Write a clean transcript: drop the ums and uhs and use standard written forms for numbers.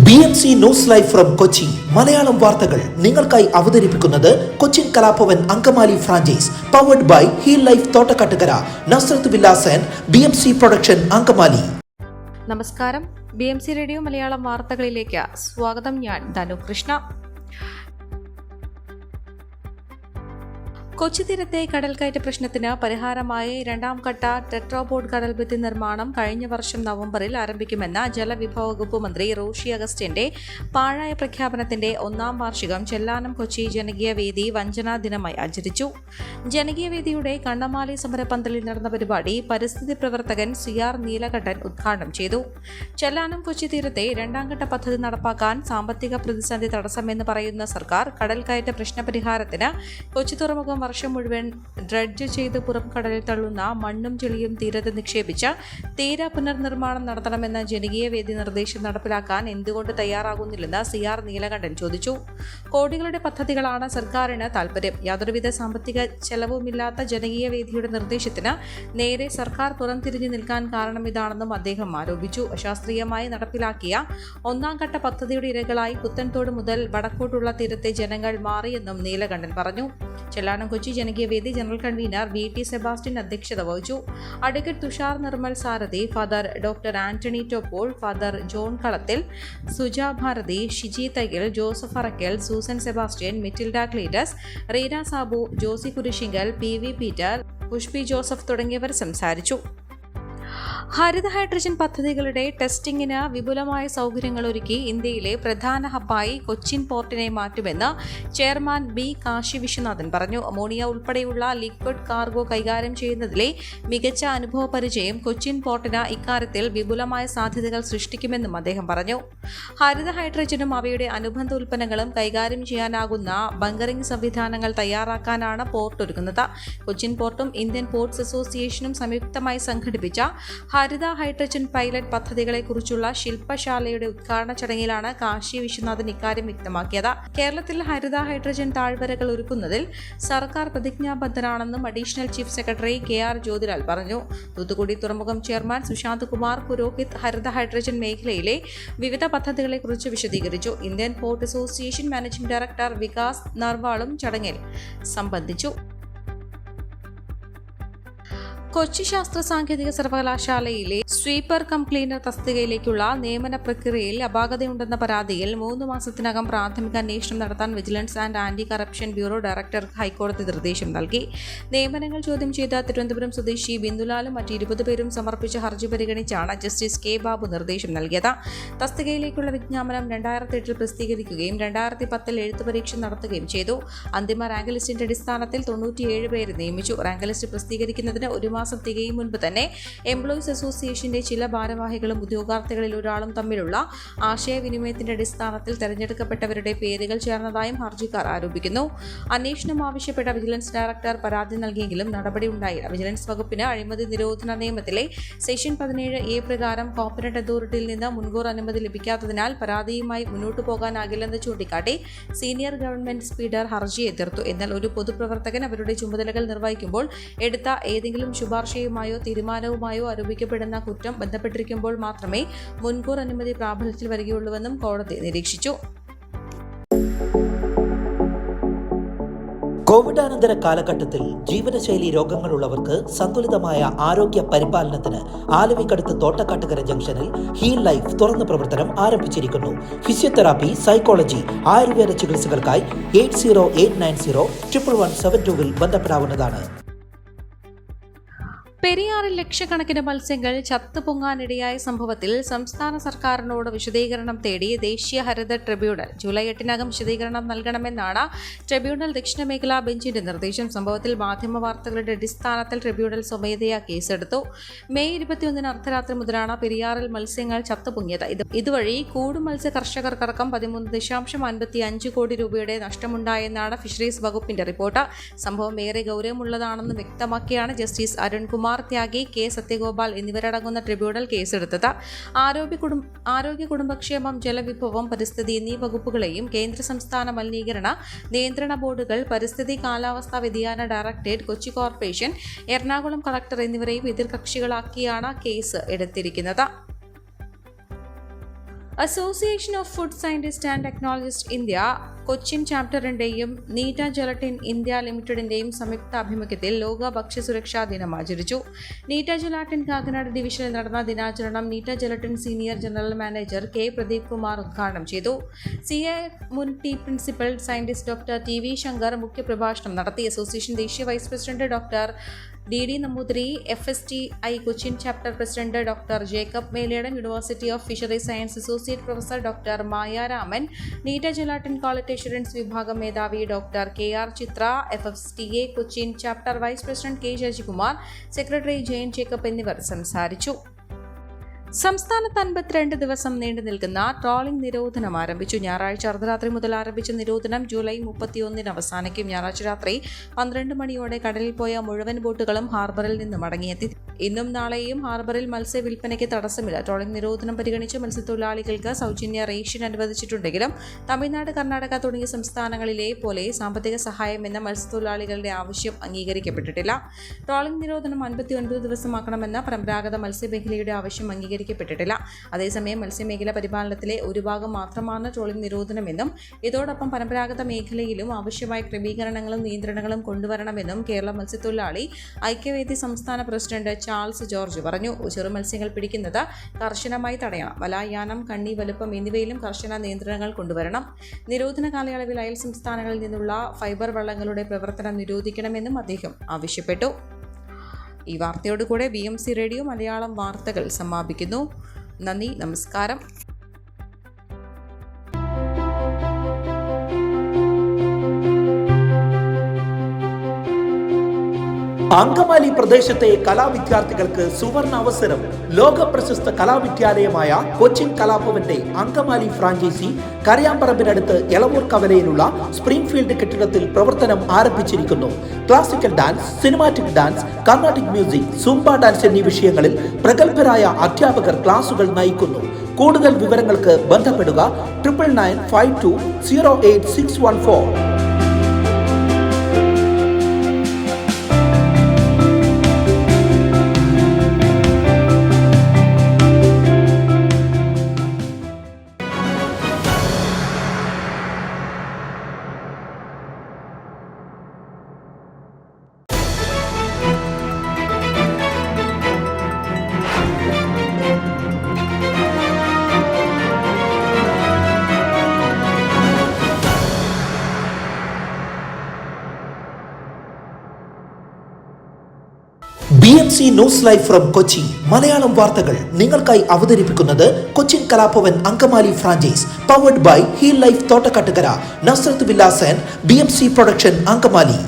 BMC news live from Kochi Malayalam വാർത്തകൾ നിങ്ങൾക്കായി അവതരിപ്പിക്കുന്നത് Cochin Kalabhavan Angamaly franchise powered by Heal Life Thottakattukara Nazareth villas and BMC production Angamaly. നമസ്കാരം, BMC radio Malayalam വാർത്തകളിലേക്ക് സ്വാഗതം. ഞാൻ ധനു കൃഷ്ണ. കൊച്ചി തീരത്തെ കടൽക്കയറ്റ പ്രശ്നത്തിന് പരിഹാരമായി രണ്ടാം ഘട്ട ടെട്രാപോഡ് കടൽഭിത്തി നിർമ്മാണം കഴിഞ്ഞ വർഷം നവംബറിൽ ആരംഭിക്കുമെന്ന ജലവിഭവ വകുപ്പ് മന്ത്രി റോഷി അഗസ്റ്റിന്റെ പാഴായ പ്രഖ്യാപനത്തിന്റെ ഒന്നാം വാർഷികം ചെല്ലാനം കൊച്ചി ജനകീയ വേദി വഞ്ചനാ ദിനമായി ആചരിച്ചു. ജനകീയ വേദിയുടെ കണ്ണമാലി സമരപന്തലിൽ നടന്ന പരിപാടി പരിസ്ഥിതി പ്രവർത്തകൻ CR നീലകണ്ഠൻ ഉദ്ഘാടനം ചെയ്തു. ചെല്ലാനം കൊച്ചി തീരത്തെ രണ്ടാം ഘട്ട പദ്ധതി നടപ്പാക്കാൻ സാമ്പത്തിക പ്രതിസന്ധി തടസ്സമെന്ന് പറയുന്ന സർക്കാർ കടൽക്കയറ്റ പ്രശ്നപരിഹാരത്തിന് കൊച്ചി തുറമുഖം വർഷം മുഴുവൻ ഡ്രഡ്ജ് ചെയ്ത് പുറം കടലിൽ തള്ളുന്ന മണ്ണും ചെളിയും തീരത്ത് നിക്ഷേപിച്ച് തീര പുനർനിർമ്മാണം നടത്തണമെന്ന ജനകീയ വേദി നിർദ്ദേശം നടപ്പിലാക്കാൻ എന്തുകൊണ്ട് തയ്യാറാകുന്നില്ലെന്ന് CR നീലകണ്ഠൻ ചോദിച്ചു. കോടികളുടെ പദ്ധതികളാണ് സർക്കാരിന് താൽപര്യം. യാതൊരുവിധ സാമ്പത്തിക ചെലവുമില്ലാത്ത ജനകീയ വേദിയുടെ നിർദ്ദേശത്തിന് നേരെ സർക്കാർ പുറംതിരിഞ്ഞു നിൽക്കാൻ കാരണം ഇതാണെന്നും അദ്ദേഹം ആരോപിച്ചു. അശാസ്ത്രീയമായി നടപ്പിലാക്കിയ ഒന്നാം ഘട്ട പദ്ധതിയുടെ ഇരകളായി പുത്തൻതോട് മുതൽ വടക്കോട്ടുള്ള തീരത്തെ ജനങ്ങൾ മാറിയെന്നും നീലകണ്ഠൻ പറഞ്ഞു. ചെല്ലാനം കൊച്ചി ജനകീയ വേദി ജനറൽ കൺവീനർ VT സെബാസ്റ്റ്യൻ അധ്യക്ഷത വഹിച്ചു. Advocate Tushar Nirmal Sarathi, father doctor Antony Toppol, father John Kalathil, Suja Bharathi, Shiji Thayyil, Joseph Arakkal, Susan Sebastian, Mitilda Cletus, Reena Sabu, Josy Kurisingal, PV Peter, Pushpi Joseph തുടങ്ങിയവർ സംസാരിച്ചു. ഹരിത ഹൈഡ്രജൻ പദ്ധതികളുടെ ടെസ്റ്റിംഗിന് വിപുലമായ സൗകര്യങ്ങൾ ഒരുക്കി ഇന്ത്യയിലെ പ്രധാന ഹബ്ബായി കൊച്ചിൻ പോർട്ടിനെ മാറ്റുമെന്ന് ചെയർമാൻ B കാശി വിശ്വനാഥൻ പറഞ്ഞു. അമോണിയ ഉൾപ്പെടെയുള്ള ലിക്വിഡ് കാർഗോ കൈകാര്യം ചെയ്യുന്നതിലെ മികച്ച അനുഭവ പരിചയം കൊച്ചിൻ പോർട്ടിന് ഇക്കാര്യത്തിൽ വിപുലമായ സാധ്യതകൾ സൃഷ്ടിക്കുമെന്നും അദ്ദേഹം പറഞ്ഞു. ഹരിത ഹൈഡ്രജനും അവയുടെ അനുബന്ധ ഉൽപ്പന്നങ്ങളും കൈകാര്യം ചെയ്യാനാകുന്ന ബങ്കറിംഗ് സംവിധാനങ്ങൾ തയ്യാറാക്കാനാണ് പോർട്ട് ഒരുക്കുന്നത്. കൊച്ചിൻ പോർട്ടും ഇന്ത്യൻ പോർട്സ് അസോസിയേഷനും സംയുക്തമായി സംഘടിപ്പിച്ച ഹരിത ഹൈഡ്രജൻ പൈലറ്റ് പദ്ധതികളെക്കുറിച്ചുള്ള ശില്പശാലയുടെ ഉദ്ഘാടന ചടങ്ങിലാണ് കാശി വിശ്വനാഥൻ ഇക്കാര്യം വ്യക്തമാക്കിയത്. കേരളത്തിൽ ഹരിത ഹൈഡ്രജൻ താഴ്വരകൾ ഒരുക്കുന്നതിൽ സർക്കാർ പ്രതിജ്ഞാബദ്ധരാണെന്നും additional chief secretary KR Jyothilal പറഞ്ഞു. തൂത്തുക്കുടി തുറമുഖം ചെയർമാൻ സുശാന്ത് കുമാർ പുരോഹിത് ഹരിത ഹൈഡ്രജൻ മേഖലയിലെ വിവിധ പദ്ധതികളെക്കുറിച്ച് വിശദീകരിച്ചു. Indian port association managing director Vikas നർവാളും ചടങ്ങിൽ സംബന്ധിച്ചു. കൊച്ചി ശാസ്ത്ര സാങ്കേതിക സർവകലാശാലയിലെ സ്വീപ്പർ കം ക്ലീനർ തസ്തികയിലേക്കുള്ള നിയമന പ്രക്രിയയിൽ അപാകതയുണ്ടെന്ന പരാതിയിൽ 3 മാസത്തിനകം പ്രാഥമിക അന്വേഷണം നടത്താൻ vigilance and anti corruption bureau ഡയറക്ടർക്ക് ഹൈക്കോടതി നിർദ്ദേശം നൽകി. നിയമനങ്ങൾ ചോദ്യം ചെയ്ത തിരുവനന്തപുരം സ്വദേശി ബിന്ദുലാലും മറ്റ് 20 പേരും സമർപ്പിച്ച ഹർജി പരിഗണിച്ചാണ് ജസ്റ്റിസ് K ബാബു നിർദ്ദേശം നൽകിയത്. തസ്തികയിലേക്കുള്ള വിജ്ഞാപനം 2008 പ്രസിദ്ധീകരിക്കുകയും 2010 എഴുത്ത് പരീക്ഷ നടത്തുകയും ചെയ്തു. അന്തിമ റാങ്ക് ലിസ്റ്റിന്റെ അടിസ്ഥാനത്തിൽ 97 പേരെ നിയമിച്ചു. റാങ്ക് ലിസ്റ്റ് പ്രസിദ്ധീകരിക്കുന്നതിന് 1 മാസം തികയും മുൻപ് തന്നെ എംപ്ലോയീസ് അസോസിയേഷന്റെ ചില ഭാരവാഹികളും ഉദ്യോഗാർത്ഥികളിൽ ഒരാളും തമ്മിലുള്ള ആശയവിനിമയത്തിന്റെ അടിസ്ഥാനത്തിൽ തെരഞ്ഞെടുക്കപ്പെട്ടവരുടെ പേരുകൾ ചേർന്നതായും ഹർജിക്കാർ ആരോപിക്കുന്നു. അന്വേഷണം ആവശ്യപ്പെട്ട വിജിലൻസ് ഡയറക്ടർ പരാതി നൽകിയെങ്കിലും നടപടി ഉണ്ടായില്ല. വിജിലൻസ് വകുപ്പിന് അഴിമതി നിരോധന നിയമത്തിലെ സെക്ഷൻ 17A പ്രകാരം കോർപ്പറേറ്റ് അതോറിറ്റിയിൽ നിന്ന് മുൻകൂർ അനുമതി ലഭിക്കാത്തതിനാൽ പരാതിയുമായി മുന്നോട്ടു പോകാനാകില്ലെന്ന് ചൂണ്ടിക്കാട്ടി സീനിയർ ഗവൺമെന്റ് സ്പീഡർ ഹർജി എതിർത്തു. എന്നാൽ ഒരു പൊതുപ്രവർത്തകൻ അവരുടെ ചുമതലകൾ നിർവഹിക്കുമ്പോൾ എടുത്ത ഏതെങ്കിലും ശുപാർശയുമായോ തീരുമാനവുമായോ ആരോപിക്കപ്പെടുന്ന കുറ്റം ബന്ധപ്പെട്ടിരിക്കുമ്പോൾ മാത്രമേ മുൻകൂർ അനുമതി പ്രാബല്യത്തിൽ വരികയുള്ളൂവെന്നും കോടതി നിരീക്ഷിച്ചു. കോവിഡാനന്തര കാലഘട്ടത്തിൽ ജീവിതശൈലി രോഗങ്ങളുള്ളവർക്ക് സന്തുലിതമായ ആരോഗ്യ പരിപാലനത്തിന് ആലുവയ്ക്കടുത്ത് തോട്ടക്കാട്ടുകര ജംഗ്ഷനിൽ ഹീൽ ലൈഫ് തുറന്ന പ്രവർത്തനം ആരംഭിച്ചിരിക്കുന്നു. ഫിസിയോതെറാപ്പി, സൈക്കോളജി, ആയുർവേദ ചികിത്സകൾക്കായി 8089011772 ബന്ധപ്പെടാവുന്നതാണ്. പെരിയാറിൽ ലക്ഷക്കണക്കിന് മത്സ്യങ്ങൾ ചത്തുപൊങ്ങാനിടയായ സംഭവത്തിൽ സംസ്ഥാന സർക്കാരിനോട് വിശദീകരണം തേടി ദേശീയ ഹരിത ട്രിബ്യൂണൽ. ജൂലൈ 8-നകം വിശദീകരണം നൽകണമെന്നാണ് ട്രിബ്യൂണൽ ദക്ഷിണ മേഖലാ ബെഞ്ചിന്റെ നിർദ്ദേശം. സംഭവത്തിൽ മാധ്യമ വാർത്തകളുടെ അടിസ്ഥാനത്തിൽ ട്രിബ്യൂണൽ സ്വമേധയാ കേസെടുത്തു. മെയ് 21 അർദ്ധരാത്രി മുതലാണ് പെരിയാറിൽ മത്സ്യങ്ങൾ ചത്തുപൊങ്ങിയത്. ഇതുവഴി കൂടു മത്സ്യ കർഷകർക്കടക്കം 13.55 കോടി രൂപയുടെ നഷ്ടമുണ്ടായെന്നാണ് ഫിഷറീസ് വകുപ്പിന്റെ റിപ്പോർട്ട്. സംഭവം ഏറെ ഗൗരവമുള്ളതാണെന്ന് വ്യക്തമാക്കിയാണ് ജസ്റ്റിസ് അരുൺകുമാർ ത്യാഗി, K സത്യഗോപാൽ എന്നിവരടങ്ങുന്ന ട്രിബ്യൂണൽ കേസെടുത്തത്. ആരോഗ്യ കുടുംബക്ഷേമം, ജലവിഭവം, പരിസ്ഥിതി എന്നീ വകുപ്പുകളെയും കേന്ദ്ര സംസ്ഥാന മലിനീകരണ നിയന്ത്രണ ബോർഡുകൾ, പരിസ്ഥിതി കാലാവസ്ഥാ വ്യതിയാന directorate, Kochi corporation, Ernakulam collector എന്നിവരെയും എതിർകക്ഷികളാക്കിയാണ് കേസ് എടുത്തിരിക്കുന്നത്. Association of food scientist and technologist India Cochin ചാപ്റ്ററിന്റെയും നീറ്റ ജലറ്റിൻ ഇന്ത്യ ലിമിറ്റഡിന്റെയും സംയുക്താഭിമുഖ്യത്തിൽ ലോക ഭക്ഷ്യസുരക്ഷാ ദിനം ആചരിച്ചു. നീറ്റ ജലാറ്റിൻ കാക്കനാട് ഡിവിഷനിൽ നടന്ന ദിനാചരണം Nitta gelatin senior general manager K Pradeep Kumar ഉദ്ഘാടനം ചെയ്തു. CA മുൻ principal scientist doctor TV Shankar മുഖ്യപ്രഭാഷണം നടത്തി. അസോസിയേഷൻ ദേശീയ vice president doctor DD Namboothiri, FSTI Cochin chapter president doctor Jacob Meledam, university of fishery science associate professor doctor Maya Raman, Nitta gelatin quality assurance വിഭാഗം മേധാവി doctor KR Chitra, FSTA Cochin chapter vice president K Sasikumar, secretary Jayan Jacob എന്നിവർ സംസാരിച്ചു. സംസ്ഥാനത്ത് 52 ദിവസം നീണ്ടു നിൽക്കുന്ന ട്രോളിംഗ് നിരോധനം ആരംഭിച്ചു. ഞായറാഴ്ച അർദ്ധരാത്രി മുതൽ ആരംഭിച്ച നിരോധനം ജൂലൈ 31 അവസാനിക്കും. ഞായറാഴ്ച രാത്രി 12 മണിയോടെ കടലിൽ പോയ മുഴുവൻ ബോട്ടുകളും ഹാർബറിൽ നിന്ന് മടങ്ങിയെത്തി. ഇന്നും നാളെയും ഹാർബറിൽ മത്സ്യ വിൽപ്പനയ്ക്ക് തടസ്സമില്ല. ട്രോളിംഗ് നിരോധനം പരിഗണിച്ച് മത്സ്യത്തൊഴിലാളികൾക്ക് സൗജന്യ റേഷൻ അനുവദിച്ചിട്ടുണ്ടെങ്കിലും തമിഴ്നാട്, കർണാടക തുടങ്ങിയ സംസ്ഥാനങ്ങളിലെ പോലെ സാമ്പത്തിക സഹായം എന്ന മത്സ്യത്തൊഴിലാളികളുടെ ആവശ്യം അംഗീകരിക്കപ്പെട്ടിട്ടില്ല. ട്രോളിംഗ് നിരോധനം 59 ദിവസമാക്കണമെന്ന പരമ്പരാഗത മത്സ്യമേഖലയുടെ ആവശ്യം അംഗീകരിക്കപ്പെട്ടിട്ടില്ല. അതേസമയം മത്സ്യമേഖല പരിപാലനത്തിലെ ഒരു ഭാഗം മാത്രമാണ് ട്രോളിംഗ് നിരോധനമെന്നും ഇതോടൊപ്പം പരമ്പരാഗത മേഖലയിലും ആവശ്യമായ ക്രമീകരണങ്ങളും നിയന്ത്രണങ്ങളും കൊണ്ടുവരണമെന്നും കേരള മത്സ്യത്തൊഴിലാളി ഐക്യവേദി സംസ്ഥാന പ്രസിഡന്റ് ചാൾസ് ജോർജ് പറഞ്ഞു. ചെറുമത്സ്യങ്ങൾ പിടിക്കുന്നത് കർശനമായി തടയണം. വലായാനം, കണ്ണി വലുപ്പം എന്നിവയിലും കർശന നിയന്ത്രണങ്ങൾ കൊണ്ടുവരണം. നിരോധന കാലയളവിൽ അയൽ സംസ്ഥാനങ്ങളിൽ നിന്നുള്ള ഫൈബർ വള്ളങ്ങളുടെ പ്രവർത്തനം നിരോധിക്കണമെന്നും അദ്ദേഹം ആവശ്യപ്പെട്ടു. ഈ വാർത്തയോടുകൂടെ BMC റേഡിയോ മലയാളം വാർത്തകൾ സമാപിക്കുന്നു. നന്ദി, നമസ്കാരം. അങ്കമാലി പ്രദേശത്തെ കലാവിദ്യാർത്ഥികൾക്ക് സുവർണ അവസരം. ലോക പ്രശസ്ത കലാവിദ്യാലയമായ കൊച്ചിൻ കലാഭവന്റെ അങ്കമാലി ഫ്രാഞ്ചൈസി കരയാമ്പറമ്പിനടുത്ത് എളവൂർ കവലയിലുള്ള സ്പ്രിംഗ്ഫീൽഡ് കെട്ടിടത്തിൽ പ്രവർത്തനം ആരംഭിച്ചിരിക്കുന്നു. Classical dance, cinematic dance, Carnatic music, Zumba dance എന്നീ വിഷയങ്ങളിൽ പ്രഗത്ഭരായ അധ്യാപകർ ക്ലാസുകൾ നയിക്കുന്നു. കൂടുതൽ വിവരങ്ങൾക്ക് ബന്ധപ്പെടുക 9995208614. BMC news live from Kochi. Malayalam വാർത്തകൾ നിങ്ങൾക്കായി അവതരിപ്പിക്കുന്നത് Cochin Kalabhavan Angamaly franchise, powered by Heal Life Thottakattukara, Nazareth villas and BMC production Angamaly.